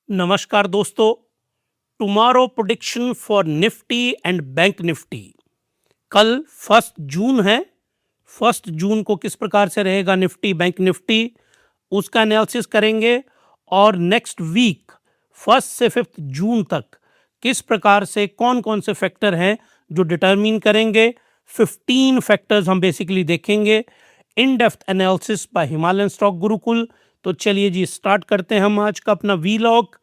नमस्कार दोस्तों। Tomorrow prediction for Nifty and bank Nifty. कल 1 जून है। 1 जून को किस प्रकार से रहेगा निफ्टी बैंक निफ्टी, उसका एनालिसिस करेंगे। और नेक्स्ट वीक 1 से 5 जून तक किस प्रकार से कौन कौन से फैक्टर हैं जो डिटरमिन करेंगे। 15 फैक्टर्स हम बेसिकली देखेंगे। In depth analysis bye Himalayan stock Gurukul. तो चलिए जी स्टार्ट करते हैं हम आज का अपना वीलॉग।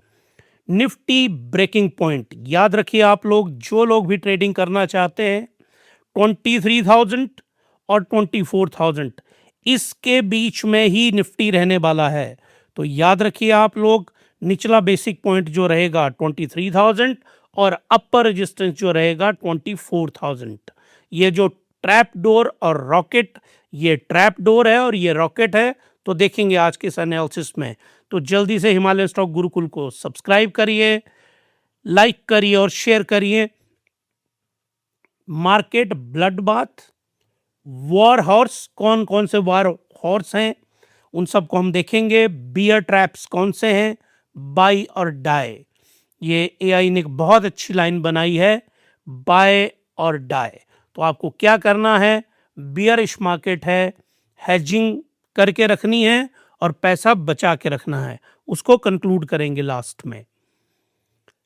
निफ्टी ब्रेकिंग पॉइंट याद रखिए, आप लोग जो लोग भी ट्रेडिंग करना चाहते हैं 23,000 और 24,000 इसके बीच में ही निफ्टी रहने वाला है। तो याद रखिए आप लोग, निचला बेसिक पॉइंट जो रहेगा 23,000 और अपर रेजिस्टेंस जो रहेगा 24,000। ये जो ट्रैप डोर और रॉकेट, ये ट्रैप डोर है और ये रॉकेट है, तो देखेंगे आज के इस एनालिसिस में। तो जल्दी से हिमालयन स्टॉक गुरुकुल को सब्सक्राइब करिए, लाइक करिए और शेयर करिए। Market blood bath, war horse, कौन कौन से वॉर हॉर्स हैं उन सबको हम देखेंगे। बियर ट्रैप्स कौन से हैं, बाय और डाई। ये एआई ने एक बहुत अच्छी लाइन बनाई है, बाय और डाई। तो आपको क्या करना है, बियरिश मार्केट है, हेजिंग करके रखनी है और पैसा बचा के रखना है। उसको कंक्लूड करेंगे लास्ट में।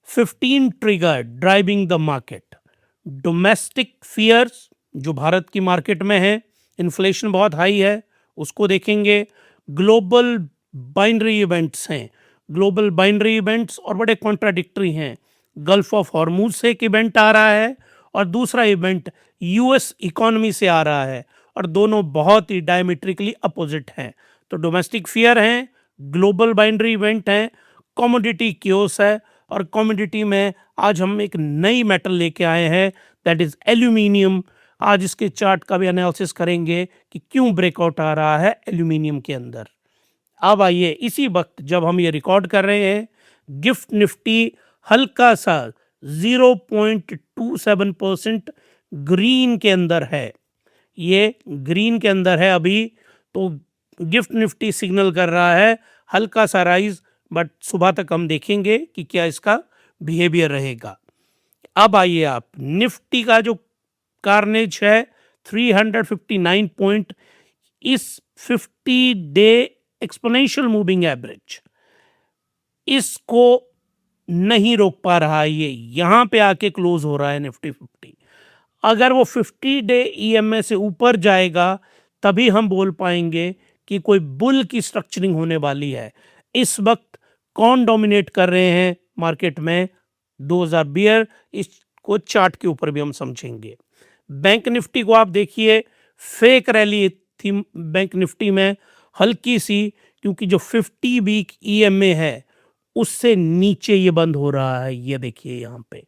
15 trigger driving the market. Domestic fears जो भारत की मार्केट में है, इन्फ्लेशन बहुत हाई है, उसको देखेंगे। ग्लोबल बाइनरी इवेंट्स हैं, ग्लोबल बाइनरी इवेंट्स और बड़े कॉन्ट्राडिक्टरी हैं। गल्फ ऑफ हॉर्मुज से एक इवेंट आ रहा है और दूसरा इवेंट यूएस इकोनॉमी से आ रहा है, और दोनों बहुत ही डायमेट्रिकली अपोजिट हैं। तो डोमेस्टिक फियर हैं, ग्लोबल बाइनरी इवेंट हैं, कमोडिटी क्योस है, और कमोडिटी में आज हम एक नई मेटल लेके आए हैं, दैट इज एल्यूमिनियम। आज इसके चार्ट का भी एनालिसिस करेंगे कि क्यों ब्रेकआउट आ रहा है एल्यूमिनियम के अंदर। अब आइए, इसी वक्त जब हम ये रिकॉर्ड कर रहे हैं, गिफ्ट निफ्टी हल्का सा 0.27% ग्रीन के अंदर है। ये ग्रीन के अंदर है अभी। तो गिफ्ट निफ्टी सिग्नल कर रहा है हल्का सा राइज, बट सुबह तक हम देखेंगे कि क्या इसका बिहेवियर रहेगा। अब आइए आप, निफ्टी का जो कार्नेज है 359 पॉइंट, इस 50 डे एक्सपोनेंशियल मूविंग एवरेज इसको नहीं रोक पा रहा है। ये यहां पे आके क्लोज हो रहा है निफ्टी 50। अगर वो 50 डे ईएमए से ऊपर जाएगा तभी हम बोल पाएंगे कि कोई बुल की स्ट्रक्चरिंग होने वाली है। इस वक्त कौन डोमिनेट कर रहे हैं मार्केट में, 2000 बियर। इसको चार्ट के ऊपर भी हम समझेंगे। बैंक निफ्टी को आप देखिए, फेक रैली थी बैंक निफ्टी में हल्की सी, क्योंकि जो 50 वीक ईएमए है उससे नीचे ये बंद हो रहा है। ये देखिए यहाँ पे।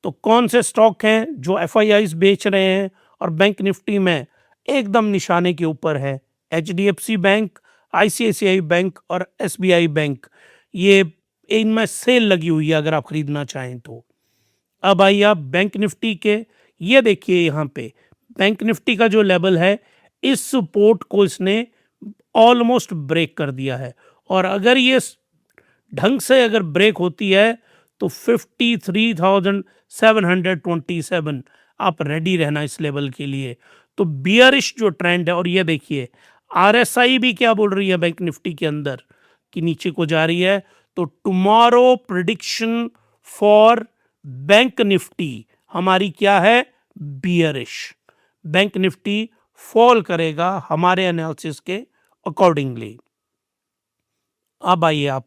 तो कौन से स्टॉक हैं जो एफआईआईज बेच रहे हैं और बैंक निफ्टी में एकदम निशाने के ऊपर है, एचडीएफसी बैंक, आईसीआईसीआई बैंक और एसबीआई बैंक। ये इनमें सेल लगी हुई है अगर आप खरीदना चाहें तो। अब आइए आप बैंक निफ्टी के, ये देखिए यहाँ पे बैंक निफ्टी का जो लेवल है, इस सपोर्ट को इसने ऑलमोस्ट ब्रेक कर दिया है। और अगर ये ढंग से अगर ब्रेक होती है तो 53,727 आप रेडी रहना इस लेवल के लिए। तो बियरिश जो ट्रेंड है, और ये देखिए आरएसआई भी क्या बोल रही है बैंक निफ्टी के अंदर कि नीचे को जा रही है। तो tomorrow prediction for bank Nifty हमारी क्या है, बियरिश। बैंक निफ्टी फॉल करेगा हमारे एनालिसिस के अकॉर्डिंगली। अब आइए आप,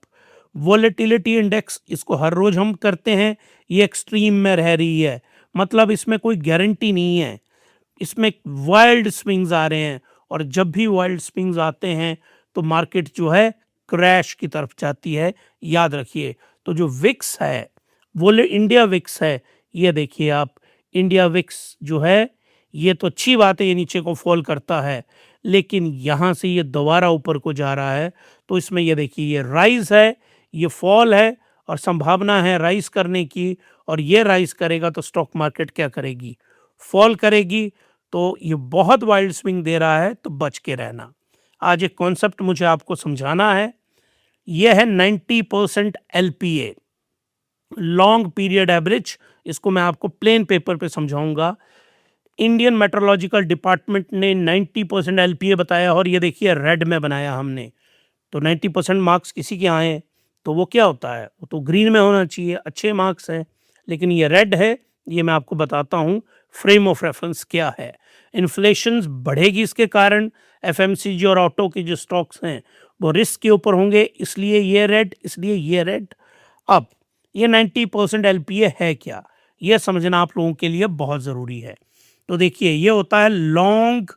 वोलेटिलिटी इंडेक्स, इसको हर रोज हम करते हैं, ये एक्सट्रीम में रह रही है, मतलब इसमें कोई गारंटी नहीं है। इसमें वाइल्ड स्विंग्स आ रहे हैं, और जब भी वाइल्ड स्विंग्स आते हैं तो मार्केट जो है क्रैश की तरफ जाती है, याद रखिए। तो जो विक्स है, वो इंडिया विक्स है, ये देखिए आप, इंडिया विक्स जो है, ये तो अच्छी बात है, ये नीचे को फॉल करता है, लेकिन यहाँ से ये दोबारा ऊपर को जा रहा है। तो इसमें ये देखिए, ये राइज है, ये फॉल है, और संभावना है राइज करने की। और ये राइज करेगा तो स्टॉक मार्केट क्या करेगी, फॉल करेगी। तो ये बहुत वाइल्ड स्विंग दे रहा है, तो बच के रहना। आज एक कॉन्सेप्ट मुझे आपको समझाना है। ये है 90% LPA, लॉन्ग पीरियड एवरेज। इसको मैं आपको प्लेन पेपर पे समझाऊंगा। इंडियन मेट्रोलॉजिकल डिपार्टमेंट ने 90% LPA बताया और ये देखिए रेड में बनाया हमने। तो 90% मार्क्स किसी के आए तो वो क्या होता है, वो तो ग्रीन में होना चाहिए, अच्छे मार्क्स हैं, लेकिन ये रेड है। ये मैं आपको बताता हूँ फ्रेम ऑफ रेफरेंस क्या है। इन्फ्लेशन बढ़ेगी, इसके कारण FMCG और ऑटो के जो स्टॉक्स हैं वो रिस्क के ऊपर होंगे, इसलिए ये रेड, इसलिए ये रेड। अब ये 90% LPA है क्या, ये समझना आप लोगों के लिए बहुत ज़रूरी है। तो देखिए ये होता है लॉन्ग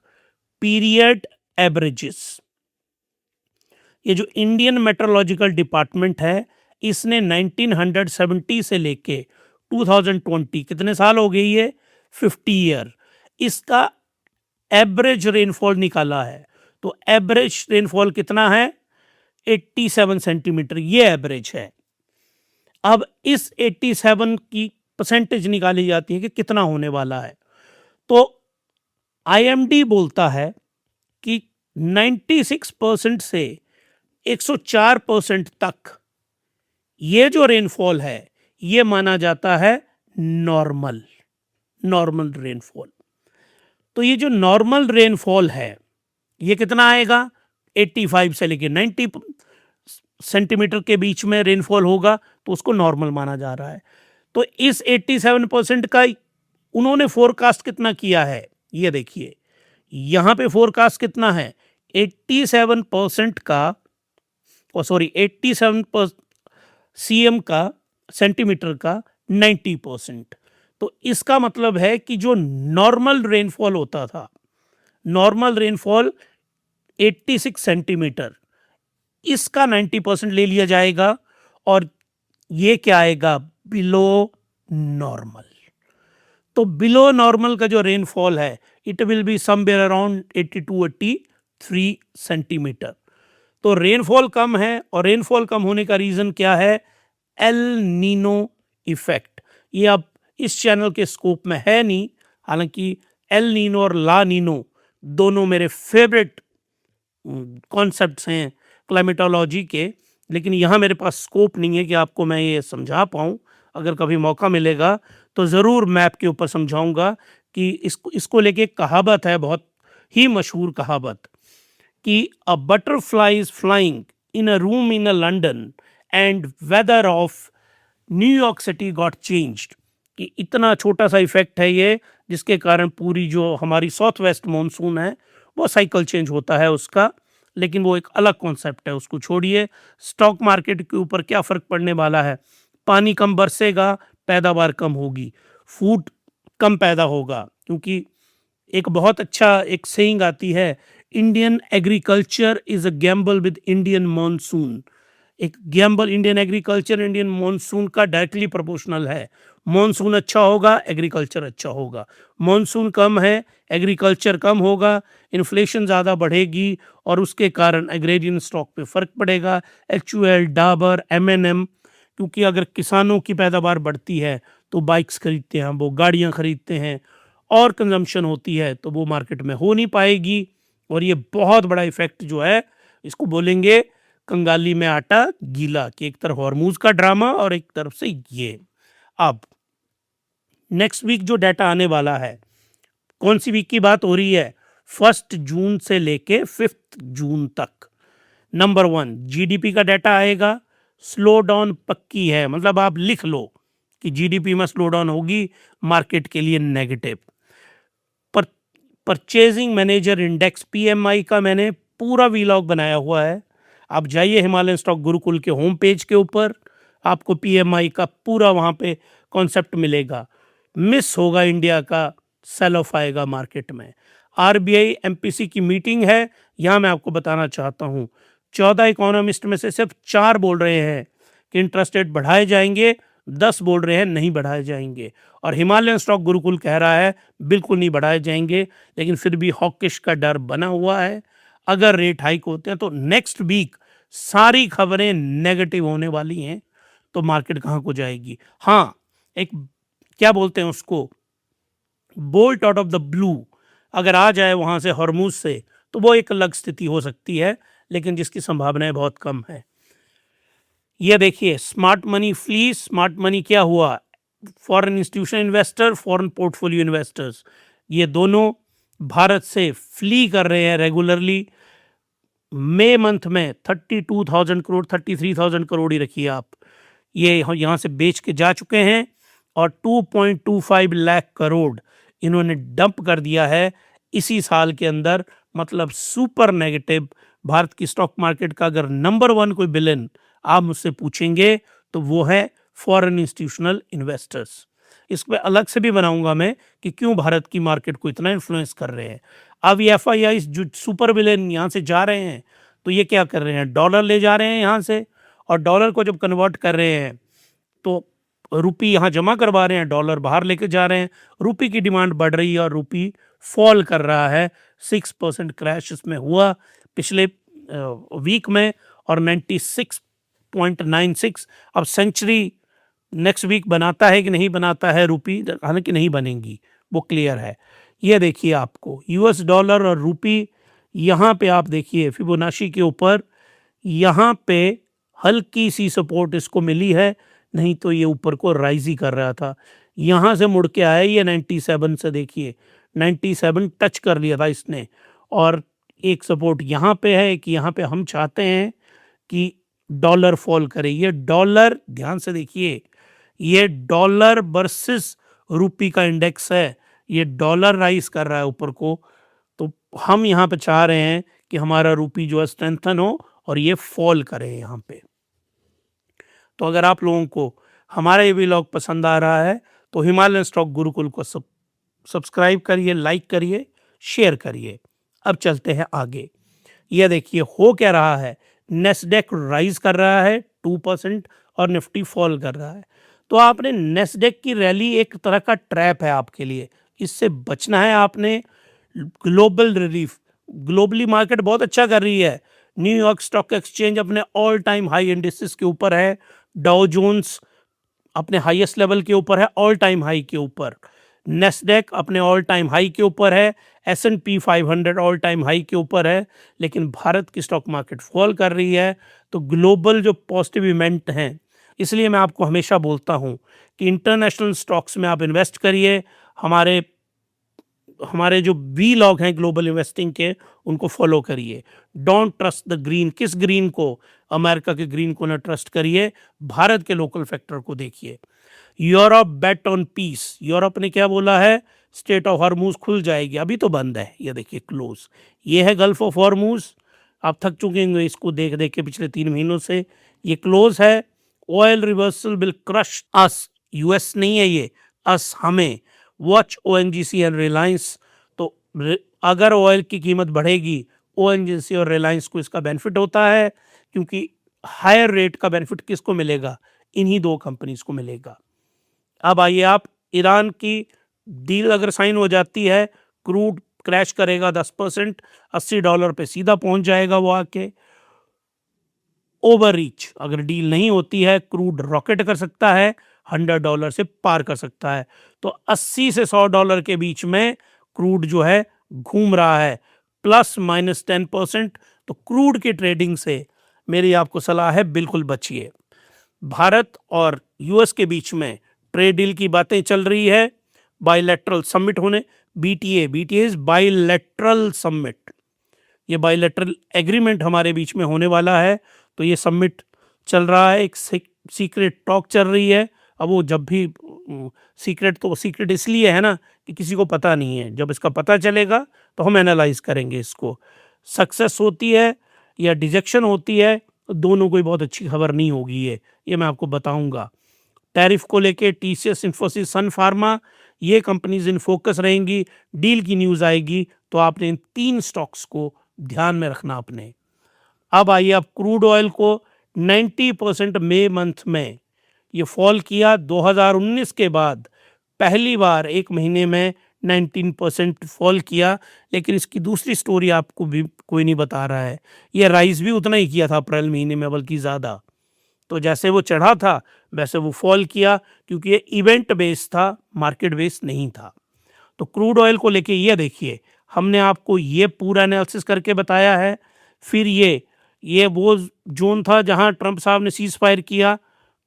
पीरियड एवरेजेस। ये जो इंडियन मेट्रोलॉजिकल डिपार्टमेंट है इसने 1970 से लेके 2020 कितने साल हो गए, ये 50 ईयर, इसका एवरेज रेनफॉल निकाला है। तो एवरेज रेनफॉल कितना है, 87 सेंटीमीटर, ये एवरेज है। अब इस 87 की परसेंटेज निकाली जाती है कि कितना होने वाला है। तो IMD बोलता है कि 96% से 104% तक ये जो रेनफॉल है ये माना जाता है नॉर्मल रेनफॉल। तो ये जो नॉर्मल रेनफॉल है ये कितना आएगा, 85 से लेके 90 सेंटीमीटर के बीच में रेनफॉल होगा, तो उसको नॉर्मल माना जा रहा है। तो इस 87% का उन्होंने फोरकास्ट कितना किया है, ये देखिए यहां पे फोरकास्ट कितना है, 87% का, सॉरी 87 CM का, सेंटीमीटर का 90%। तो इसका मतलब है कि जो नॉर्मल रेनफॉल होता था, नॉर्मल रेनफॉल 86 सेंटीमीटर, इसका 90% ले लिया जाएगा और ये क्या आएगा, बिलो नॉर्मल। तो बिलो नॉर्मल का जो रेनफॉल है it will be somewhere around 82-83 centimetre. तो रेनफॉल कम है, और रेनफॉल कम होने का रीज़न क्या है, एल नीनो इफेक्ट। ये अब इस चैनल के स्कोप में है नहीं, हालांकि एल नीनो और ला नीनो दोनों मेरे फेवरेट कॉन्सेप्ट्स हैं क्लाइमेटोलॉजी के, लेकिन यहाँ मेरे पास स्कोप नहीं है कि आपको मैं ये समझा पाऊँ। अगर कभी मौका मिलेगा तो ज़रूर मैप के ऊपर समझाऊंगा कि इसको लेके कहावत है, बहुत ही मशहूर कहावत, कि a butterfly is flying in a room in a London and weather of New York city got changed. कि इतना छोटा सा इफेक्ट है ये, जिसके कारण पूरी जो हमारी साउथ वेस्ट मानसून है वो साइकिल चेंज होता है उसका, लेकिन वो एक अलग कॉन्सेप्ट है, उसको छोड़िए। स्टॉक मार्केट के ऊपर क्या फ़र्क पड़ने वाला है, पानी कम बरसेगा, पैदावार कम होगी, फूड कम पैदा होगा, क्योंकि एक बहुत अच्छा एक सेइंग आती है, Indian agriculture is a gamble with Indian monsoon. एक gamble Indian agriculture Indian monsoon का डायरेक्टली प्रोपोर्शनल है। मानसून अच्छा होगा, एग्रीकल्चर अच्छा होगा, मानसून कम है, एग्रीकल्चर कम होगा, इन्फ्लेशन ज़्यादा बढ़ेगी और उसके कारण एग्रेरियन स्टॉक पे फ़र्क पड़ेगा, HUL, डाबर, M&M। क्योंकि अगर किसानों की पैदावार बढ़ती है तो बाइक्स खरीदते हैं, वो गाड़ियाँ खरीदते हैं, और कंजम्पशन होती है तो वो मार्केट में हो नहीं पाएगी। और ये बहुत बड़ा इफेक्ट जो है, इसको बोलेंगे कंगाली में आटा गीला, कि एक तरफ हॉर्मूज का ड्रामा और एक तरफ से ये। अब नेक्स्ट वीक जो डाटा आने वाला है, कौन सी वीक की बात हो रही है, 1 जून से लेके 5 जून तक। नंबर 1 GDP का डाटा आएगा, स्लो डाउन पक्की है, मतलब आप लिख लो कि GDP में स्लो डाउन होगी, मार्केट के लिए negative. Purchasing manager index PMI का मैंने पूरा वीलॉग बनाया हुआ है, आप जाइए हिमालयन स्टॉक गुरुकुल के होम पेज के ऊपर, आपको PMI का पूरा वहाँ पे कॉन्सेप्ट मिलेगा। मिस होगा इंडिया का, सेल ऑफ आएगा मार्केट में। RBI MPC की मीटिंग है, यहाँ मैं आपको बताना चाहता हूँ 14 इकोनॉमिस्ट में से सिर्फ 4 बोल रहे हैं कि इंटरेस्ट रेट बढ़ाए जाएंगे, 10 बोल रहे हैं नहीं बढ़ाए जाएंगे, और हिमालयन स्टॉक गुरुकुल कह रहा है बिल्कुल नहीं बढ़ाए जाएंगे। लेकिन फिर भी हॉकिश का डर बना हुआ है, अगर रेट हाइक होते हैं तो नेक्स्ट वीक सारी खबरें नेगेटिव होने वाली हैं, तो मार्केट कहाँ को जाएगी। हाँ, एक क्या बोलते हैं उसको, bolt out of the blue अगर आ जाए वहाँ से, हॉर्मूज से, तो वो एक अलग स्थिति हो सकती है, लेकिन जिसकी संभावनाएं बहुत कम है। ये देखिए smart money fleece, smart money क्या हुआ, foreign institution investor, foreign portfolio investors, ये दोनों भारत से फ्ली कर रहे हैं रेगुलरली। मई मंथ में 32,000 करोड़, 33,000 करोड़ ही रखिए आप, ये यहाँ से बेच के जा चुके हैं और 2.25 लाख करोड़ इन्होंने डंप कर दिया है इसी साल के अंदर। मतलब सुपर नेगेटिव। भारत की स्टॉक मार्केट का अगर नंबर 1 कोई विलेन आप मुझसे पूछेंगे तो वो है फॉरेन इंस्टीट्यूशनल इन्वेस्टर्स। इस पर अलग से भी बनाऊंगा मैं कि क्यों भारत की मार्केट को इतना इन्फ्लुएंस कर रहे हैं। अब ये FII जो सुपर विलेन यहाँ से जा रहे हैं तो ये क्या कर रहे हैं, डॉलर ले जा रहे हैं यहाँ से, और डॉलर को जब कन्वर्ट कर रहे हैं तो रुपी यहाँ जमा करवा रहे हैं, डॉलर बाहर लेके जा रहे हैं, रुपी की डिमांड बढ़ रही है और रुपी फॉल कर रहा है। 6% क्रैश इसमें हुआ पिछले वीक में और 96.96। अब सेंचुरी नेक्स्ट वीक बनाता है कि नहीं बनाता है रुपी, हालांकि नहीं बनेगी, वो क्लियर है। ये देखिए आपको US डॉलर और रुपी, यहाँ पे आप देखिए फिबोनाची के ऊपर यहाँ पे हल्की सी सपोर्ट इसको मिली है, नहीं तो ये ऊपर को राइज ही कर रहा था। यहाँ से मुड़ के आया ये 97 से, देखिए 97 टच कर लिया था इसने, और एक सपोर्ट यहाँ पे है कि यहाँ पे हम चाहते हैं कि डॉलर फॉल करे। ये डॉलर ध्यान से देखिए, ये डॉलर वर्सेस रुपी का इंडेक्स है, ये डॉलर राइज कर रहा है ऊपर को, तो हम यहाँ पे चाह रहे हैं कि हमारा रुपी जो है स्ट्रेंथन हो और ये फॉल करे यहाँ पे। तो अगर आप लोगों को हमारा ये व्लॉग पसंद आ रहा है तो हिमालयन स्टॉक गुरुकुल को सब्सक्राइब करिए, लाइक करिए, शेयर करिए। अब चलते हैं आगे। ये देखिए हो क्या रहा है, नेस्डेक राइज कर रहा है 2% और निफ्टी फॉल कर रहा है। तो आपने नेस्डेक की रैली एक तरह का ट्रैप है आपके लिए, इससे बचना है आपने। ग्लोबल रिलीफ, ग्लोबली मार्केट बहुत अच्छा कर रही है, न्यूयॉर्क स्टॉक एक्सचेंज अपने ऑल टाइम हाई इंडिसेस के ऊपर है, डाउ जोन्स अपने हाईएस्ट लेवल के ऊपर है, ऑल टाइम हाई के ऊपर, नेस्डेक अपने ऑल टाइम हाई के ऊपर है, S&P 500 ऑल टाइम हाई के ऊपर है, लेकिन भारत की स्टॉक मार्केट फॉल कर रही है। तो ग्लोबल जो पॉजिटिव इवेंट हैं, इसलिए मैं आपको हमेशा बोलता हूं कि इंटरनेशनल स्टॉक्स में आप इन्वेस्ट करिए। हमारे जो व्लॉग हैं ग्लोबल इन्वेस्टिंग के, उनको फॉलो करिए। Don't trust the green. किस ग्रीन को, अमेरिका के ग्रीन को ना ट्रस्ट करिए, भारत के लोकल फैक्टर को देखिए। Europe bet on peace, Europe ने क्या बोला है, स्टेट ऑफ हॉर्मूज खुल जाएगी, अभी तो बंद है, ये देखिए क्लोज। ये है गल्फ ऑफ हॉर्मूज, आप थक चुके होंगे इसको देख देख के पिछले 3 महीनों से, ये क्लोज है। Oil reversal will crush us, US नहीं है ये, अस हमें। Watch ONGC and Reliance. तो अगर ऑयल की कीमत बढ़ेगी, ONGC और रिलायंस को इसका बेनिफिट होता है, क्योंकि हायर रेट का बेनिफिट किसको मिलेगा, इन्हीं 2 कंपनीज को मिलेगा। अब आइए आप, ईरान की डील अगर साइन हो जाती है, क्रूड क्रैश करेगा 10%, $80 पे सीधा पहुंच जाएगा वो आके। ओवर रीच अगर डील नहीं होती है, क्रूड रॉकेट कर सकता है, $100 से पार कर सकता है। तो 80 से $100 के बीच में क्रूड जो है घूम रहा है, ±10%। तो क्रूड की ट्रेडिंग से मेरी आपको सलाह है, बिल्कुल बचिए। भारत और US के बीच में ट्रेड डील की बातें चल रही है, बायलैटरल समिट होने, BTA इज बायलैटरल समिट, ये बायलैटरल एग्रीमेंट हमारे बीच में होने वाला है। तो ये समिट चल रहा है, एक सीक्रेट टॉक चल रही है। अब वो जब भी सीक्रेट, तो सीक्रेट इसलिए है ना कि किसी को पता नहीं है, जब इसका पता चलेगा तो हम एनालाइज करेंगे इसको। सक्सेस होती है या डिजेक्शन होती है, तो दोनों कोई बहुत अच्छी खबर नहीं होगी, ये मैं आपको बताऊंगा। टैरिफ को लेके TCS, इन्फोसिस, सन फार्मा, ये कंपनीज इन फोकस रहेंगी। डील की न्यूज़ आएगी तो आपने इन 3 स्टॉक्स को ध्यान में रखना अपने। अब आइए, अब क्रूड ऑयल को 90% मई मंथ में ये फॉल किया। 2019 के बाद पहली बार एक महीने में 19% फॉल किया। लेकिन इसकी दूसरी स्टोरी आपको भी कोई नहीं बता रहा है, ये राइज भी उतना ही किया था अप्रैल महीने में, बल्कि ज़्यादा। तो जैसे वो चढ़ा था वैसे वो फॉल किया, क्योंकि ये इवेंट बेस्ड था, मार्केट बेस्ड नहीं था। तो क्रूड ऑयल को लेके ये देखिए, हमने आपको ये पूरा एनालिसिस करके बताया है। फिर ये ये वो जोन था जहां ट्रंप साहब ने सीज फायर किया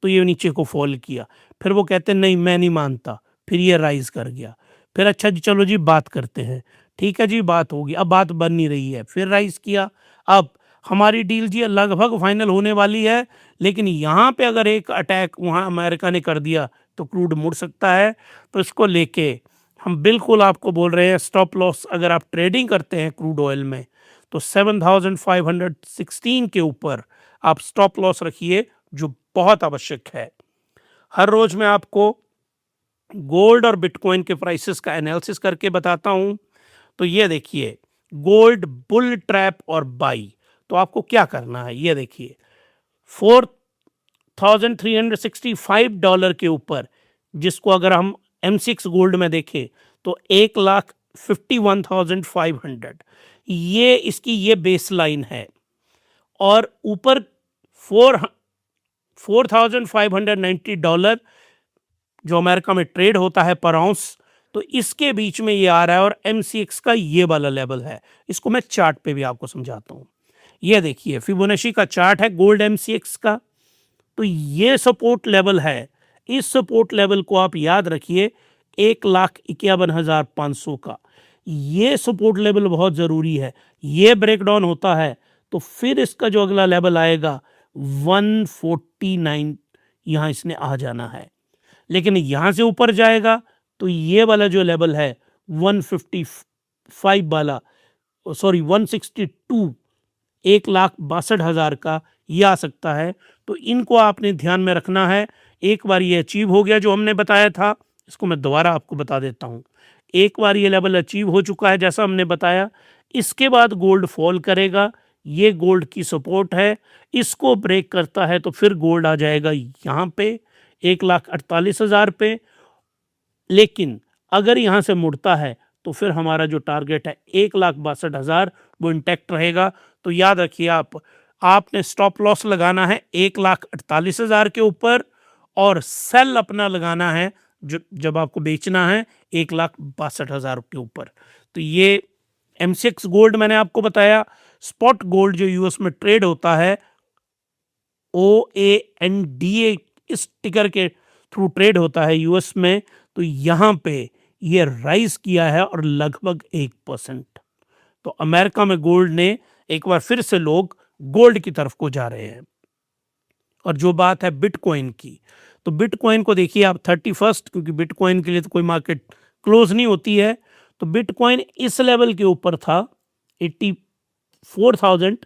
तो ये नीचे को फॉल किया, फिर वो कहते हैं नहीं मैं नहीं मानता, फिर ये राइज कर गया, फिर अच्छा जी चलो जी बात करते हैं, ठीक है जी बात होगी, अब बात बन नहीं रही है, फिर राइज किया। अब हमारी डील जी लगभग फाइनल होने वाली है, लेकिन यहाँ पे अगर एक अटैक वहाँ अमेरिका ने कर दिया तो क्रूड मुड़ सकता है। तो इसको लेके हम बिल्कुल आपको बोल रहे हैं स्टॉप लॉस अगर आप ट्रेडिंग करते हैं क्रूड ऑयल में तो 7516 के ऊपर आप स्टॉप लॉस रखिए, जो बहुत आवश्यक है। हर रोज मैं आपको गोल्ड और बिटकॉइन के प्राइसेस का एनालिसिस करके बताता हूं। तो ये देखिए गोल्ड बुल ट्रैप और बाई, तो आपको क्या करना है ये देखिए $4365 के ऊपर, जिसको अगर हम M6 गोल्ड में देखें तो 1,51,500 ये इसकी ये बेस लाइन है, और ऊपर $4,590 जो अमेरिका में ट्रेड होता है पर आउंस, तो इसके बीच में ये आ रहा है, और MCX का ये वाला लेवल है। इसको मैं चार्ट पे भी आपको समझाता हूँ। ये देखिए फिबोनाची का चार्ट है गोल्ड MCX का, तो ये सपोर्ट लेवल है, इस सपोर्ट लेवल को आप याद रखिए 1,51,500 का, ये सपोर्ट लेवल बहुत ज़रूरी है। ये ब्रेकडाउन होता है तो फिर इसका जो अगला लेवल आएगा 149, यहाँ इसने आ जाना है, लेकिन यहाँ से ऊपर जाएगा तो ये वाला जो लेवल है 155 वाला, सॉरी 162, 1,62,000 का ये आ सकता है। तो इनको आपने ध्यान में रखना है। एक बार ये अचीव हो गया जो हमने बताया था, इसको मैं दोबारा आपको बता देता हूँ। एक बार ये लेवल अचीव हो चुका है जैसा हमने बताया, इसके बाद गोल्ड फॉल करेगा, ये गोल्ड की सपोर्ट है, इसको ब्रेक करता है तो फिर गोल्ड आ जाएगा यहाँ पे 1,48,000 पे। लेकिन अगर यहाँ से मुड़ता है तो फिर हमारा जो टारगेट है 1,62,000 वो इंटैक्ट रहेगा। तो याद रखिए आपने स्टॉप लॉस लगाना है 1,48,000 के ऊपर, और सेल अपना लगाना है जब आपको बेचना है 1,62,000 के ऊपर। तो ये M6 गोल्ड मैंने आपको बताया। स्पॉट गोल्ड जो यूएस में ट्रेड होता है OANDA इस टिकर के थ्रू ट्रेड होता है यूएस में, तो यहाँ पे ये राइज किया है और लगभग 1%। तो अमेरिका में गोल्ड ने एक बार फिर से लोग गोल्ड की तरफ को जा रहे हैं। और जो बात है बिटकॉइन की, तो बिटकॉइन को देखिए आप 31, क्योंकि बिटकॉइन के लिए तो कोई मार्केट क्लोज नहीं होती है, तो बिटकॉइन इस लेवल के ऊपर था 84,000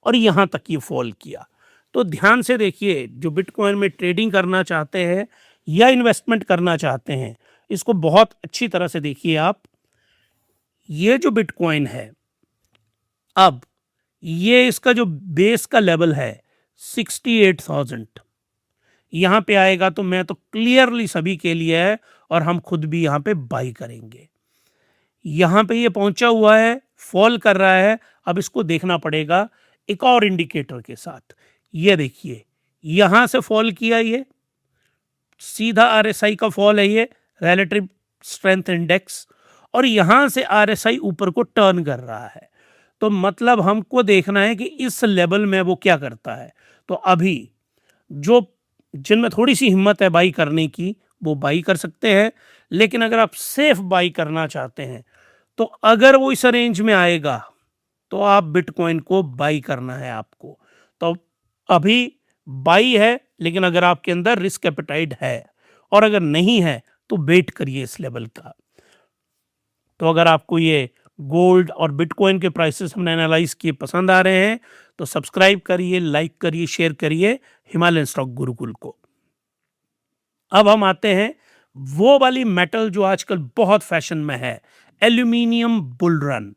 और यहाँ तक ये फॉल किया। तो ध्यान से देखिए जो बिटकॉइन में ट्रेडिंग करना चाहते हैं या इन्वेस्टमेंट करना चाहते हैं, इसको बहुत अच्छी तरह से देखिए आप। ये जो बिटकॉइन है, अब ये इसका जो बेस का लेवल है 68,000 यहाँ पे आएगा, तो मैं तो क्लियरली सभी के लिए है और हम खुद भी यहाँ पे बाई करेंगे। यहाँ पे ये पहुंचा हुआ है, फॉल कर रहा है, अब इसको देखना पड़ेगा एक और इंडिकेटर के साथ। ये देखिए यहाँ से फॉल किया, ये सीधा RSI का फॉल है, ये रिलेटिव स्ट्रेंथ इंडेक्स, और यहाँ से RSI ऊपर को टर्न कर रहा है। तो मतलब हमको देखना है कि इस लेवल में वो क्या करता है। तो अभी जो जिनमें थोड़ी सी हिम्मत है बाई करने की वो बाई कर सकते हैं, लेकिन अगर आप सेफ बाई करना चाहते हैं तो अगर वो इस रेंज में आएगा तो आप बिटकॉइन को बाई करना है आपको। तो अभी बाई है, लेकिन अगर आपके अंदर रिस्क एपेटाइट है, और अगर नहीं है तो वेट करिए इस लेवल का। तो अगर आपको ये गोल्ड और बिटकॉइन के प्राइसेस हमने एनालाइज किए पसंद आ रहे हैं तो सब्सक्राइब करिए, लाइक करिए, शेयर करिए हिमालयन स्टॉक गुरुकुल को। अब हम आते हैं वो वाली मेटल जो आजकल बहुत फैशन में है, एल्यूमिनियम बुल रन।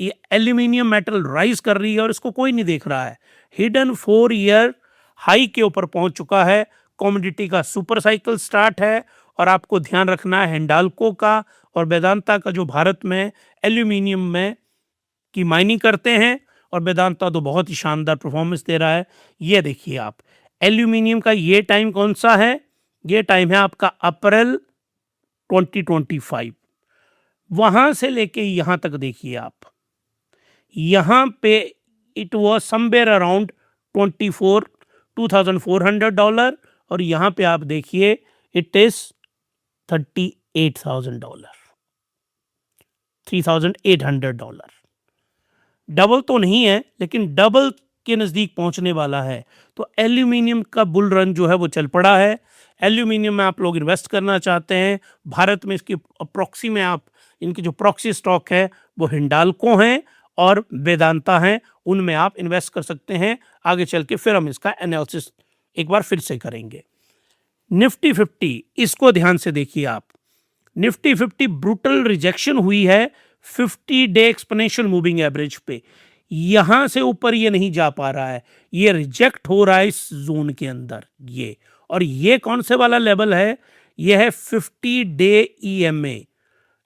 ये एल्यूमिनियम मेटल राइज कर रही है और इसको कोई नहीं देख रहा है। हिडन 4 ईयर हाई के ऊपर पहुंच चुका है, कॉमोडिटी का सुपर साइकिल स्टार्ट है, और आपको ध्यान रखना है हिंडाल्को का और वेदांता का जो भारत में एल्यूमिनियम में की माइनिंग करते हैं, और वेदांता तो बहुत ही शानदार परफॉर्मेंस दे रहा है। ये देखिए आप एल्यूमिनियम का ये टाइम कौन सा है, ये टाइम है आपका अप्रैल 2025। वहां से लेके यहां तक देखिए आप, यहां पे इट वाज समवेयर अराउंड 2400 और यहाँ पे आप देखिए इट इज $38,000, $3,800। डबल तो नहीं है लेकिन डबल के नज़दीक पहुंचने वाला है। तो एल्यूमिनियम का बुल रन जो है वो चल पड़ा है। एल्यूमिनियम में आप लोग इन्वेस्ट करना चाहते हैं, भारत में इसकी अप्रॉक्सी में आप इनकी जो प्रॉक्सी स्टॉक है वो हिंडाल्को हैं और वेदांता हैं, उनमें आप इन्वेस्ट कर सकते हैं। आगे चल के फिर हम इसका एनालिसिस एक बार फिर से करेंगे। निफ्टी 50 इसको ध्यान से देखिए आप। निफ्टी 50 ब्रूटल रिजेक्शन हुई है 50 डे एक्सपोनेंशियल मूविंग एवरेज पे, यहां से ऊपर ये नहीं जा पा रहा है, ये रिजेक्ट हो रहा है इस जोन के अंदर ये। और ये कौन से वाला लेवल है? ये है 50 डे EMA,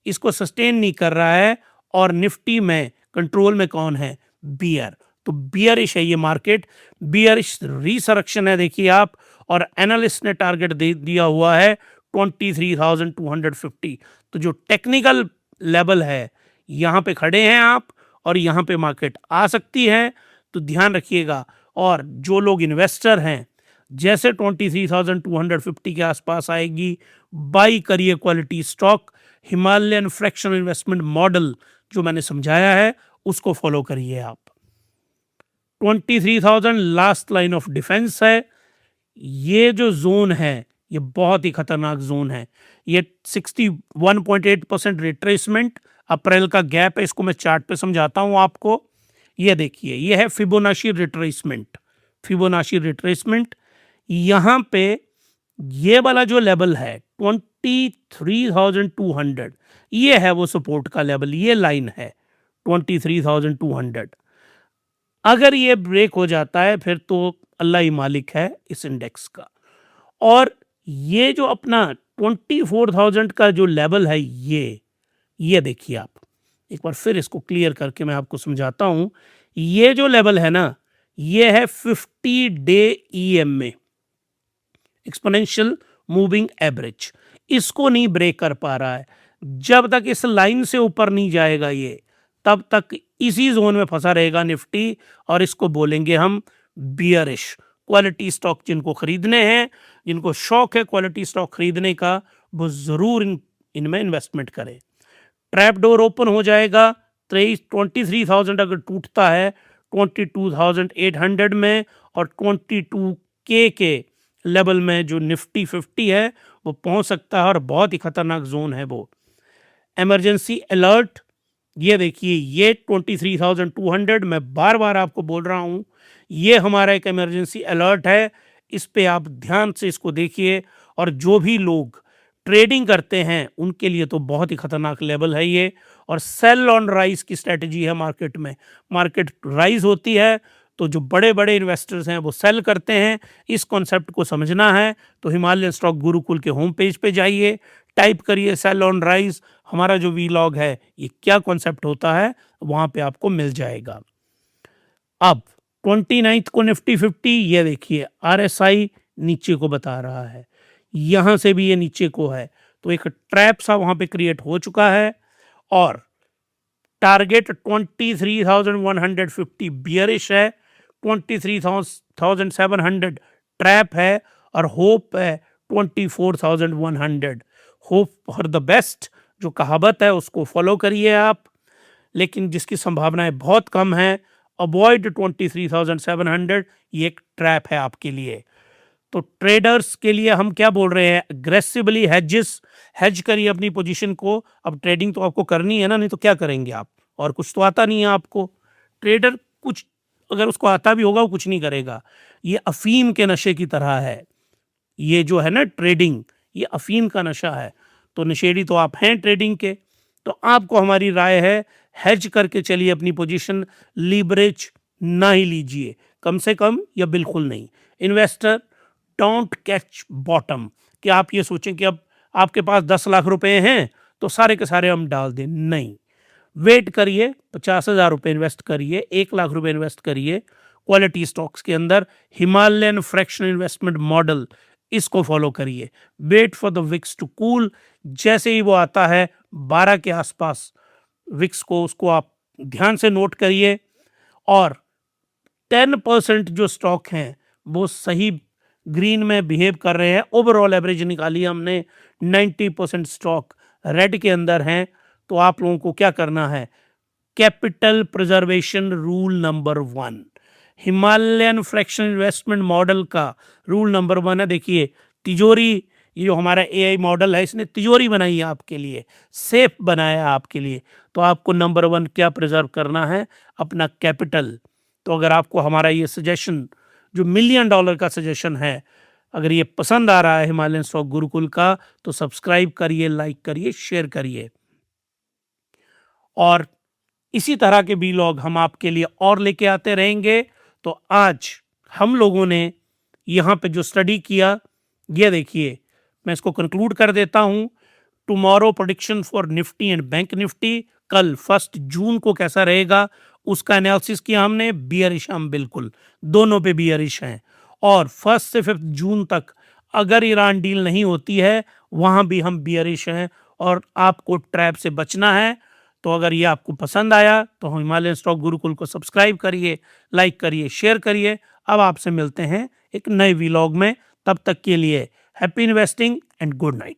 इसको सस्टेन नहीं कर रहा है। और निफ्टी में कंट्रोल में कौन है? बियर। तो बियरिश है ये मार्केट, बियरिश रिसरेक्शन है देखिए आप। और एनालिस्ट ने टारगेट दे दिया हुआ है 23,250। तो जो टेक्निकल लेवल है यहाँ पे खड़े हैं आप और यहाँ पे मार्केट आ सकती है, तो ध्यान रखिएगा। और जो लोग इन्वेस्टर हैं जैसे 23,250 के आसपास आएगी, बाई करिए quality stock. Himalayan fractional investment model जो मैंने समझाया है उसको फॉलो करिए आप। 23,000 लास्ट लाइन ऑफ डिफेंस है। ये जो जोन है ये बहुत ही खतरनाक जोन है। ये 61.8% रिट्रेसमेंट, अप्रैल का गैप है, इसको मैं चार्ट पे समझाता हूं आपको। ये देखिए ये है फिबोनाची रिट्रेसमेंट, फिबोनाची रिट्रेसमेंट। यहाँ पे ये वाला जो लेवल है 23,200, ये है वो सपोर्ट का लेवल, ये लाइन है 23,200। अगर ये ब्रेक हो जाता है फिर तो अल्लाह ही मालिक है इस इंडेक्स का। और ये जो अपना 24,000 का जो लेवल है ये देखिए आप, एक बार फिर इसको क्लियर करके मैं आपको समझाता हूं। ये जो लेवल है ना, ये है 50 day EMA, exponential moving average. इसको नहीं ब्रेक कर पा रहा है। जब तक इस लाइन से ऊपर नहीं जाएगा ये, तब तक इसी जोन में फंसा रहेगा निफ्टी, और इसको बोलेंगे हम बियरिश। क्वालिटी स्टॉक जिनको खरीदने हैं, जिनको शौक है क्वालिटी स्टॉक खरीदने का, वो जरूर इनमें इन्वेस्टमेंट करें। ट्रैप डोर ओपन हो जाएगा 23,000 अगर टूटता है 22,800 में, और 22K के लेवल में जो निफ्टी 50 है वो पहुंच सकता है, और बहुत ही खतरनाक जोन है वो। इमरजेंसी अलर्ट ये देखिए, ये 23,200, मैं बार बार आपको बोल रहा हूं, ये हमारा एक इमरजेंसी अलर्ट है। इस पे आप ध्यान से इसको देखिए। और जो भी लोग ट्रेडिंग करते हैं उनके लिए तो बहुत ही खतरनाक लेवल है ये। और सेल ऑन राइज की स्ट्रेटजी है मार्केट में। मार्केट राइज होती है तो जो बड़े बड़े इन्वेस्टर्स हैं वो सेल करते हैं। इस कॉन्सेप्ट को समझना है तो हिमालयन स्टॉक गुरुकुल के होम पेज पे जाइए, टाइप करिए सेल ऑन राइज। हमारा जो वीलॉग है ये क्या कॉन्सेप्ट होता है वहां पे आपको मिल जाएगा। अब 29 को निफ्टी 50, ये देखिए RSI नीचे को बता रहा है, यहां से भी ये नीचे को है, तो एक ट्रैप सा वहां पे क्रिएट हो चुका है। और टारगेट 23,150 बियरिश है, 23,700 ट्रैप है, और होप है 24,100। होप फॉर द बेस्ट जो कहावत है उसको फॉलो करिए आप, लेकिन जिसकी संभावनाएं बहुत कम है, अवॉइड 23,700, ये एक ट्रैप है आपके लिए। तो ट्रेडर्स के लिए हम क्या बोल रहे हैं? अग्रेसिवली हेज करिए अपनी पोजीशन को। अब ट्रेडिंग तो आपको करनी है ना, नहीं तो क्या करेंगे आप? और कुछ तो आता नहीं है आपको। ट्रेडर कुछ अगर उसको आता भी होगा वो कुछ नहीं करेगा। ये अफीम के नशे की तरह है, ये जो है ना ट्रेडिंग, ये अफीम का नशा है। तो नशेड़ी तो आप हैं ट्रेडिंग के। तो आपको हमारी राय है हेज करके चलिए अपनी पोजीशन, लीवरेज ना ही लीजिए कम से कम, या बिल्कुल नहीं। इन्वेस्टर डोंट कैच बॉटम कि आप ये सोचें कि अब आपके पास 10 लाख रुपए हैं तो सारे के सारे हम डाल दें, नहीं। वेट करिए, 50,000 रुपये इन्वेस्ट करिए, 1 लाख रुपए इन्वेस्ट करिए क्वालिटी स्टॉक्स के अंदर। हिमालयन फ्रैक्शनल इन्वेस्टमेंट मॉडल, इसको फॉलो करिए। Wait for the VIX to cool, जैसे ही वो आता है 12 के आसपास विक्स को, उसको आप ध्यान से नोट करिए। और 10% जो स्टॉक हैं वो सही ग्रीन में बिहेव कर रहे हैं। ओवरऑल एवरेज निकाली हमने, 90% स्टॉक रेड के अंदर हैं। तो आप लोगों को क्या करना है, capital preservation rule number 1, Himalayan fractional investment model का रूल नंबर 1 है। देखिए तिजोरी, ये जो हमारा एआई मॉडल है इसने तिजोरी बनाई है आपके लिए, सेफ बनाया है आपके लिए। तो आपको नंबर 1 क्या प्रिजर्व करना है, अपना कैपिटल। तो अगर आपको हमारा ये सजेशन जो $1 मिलियन का सजेशन है, अगर ये पसंद आ रहा है हिमालयन स्टॉक गुरुकुल का, तो सब्सक्राइब करिए, लाइक करिए, शेयर करिए। और इसी तरह के व्लॉग हम आपके लिए और लेके आते रहेंगे। तो आज हम लोगों ने यहाँ पे जो स्टडी किया, ये देखिए मैं इसको कंक्लूड कर देता हूँ। Tomorrow prediction for Nifty and bank Nifty, कल 1 जून को कैसा रहेगा उसका एनालिसिस किया हमने। बियरिश हम बिल्कुल दोनों पे बियरिश हैं। और 1 से 5 जून तक अगर ईरान डील नहीं होती है वहाँ भी हम बियरिश हैं और आपको ट्रैप से बचना है। तो अगर ये आपको पसंद आया तो हिमालयन स्टॉक गुरुकुल को सब्सक्राइब करिए, लाइक करिए, शेयर करिए। अब आपसे मिलते हैं एक नए व्लॉग में, तब तक के लिए happy investing and good night.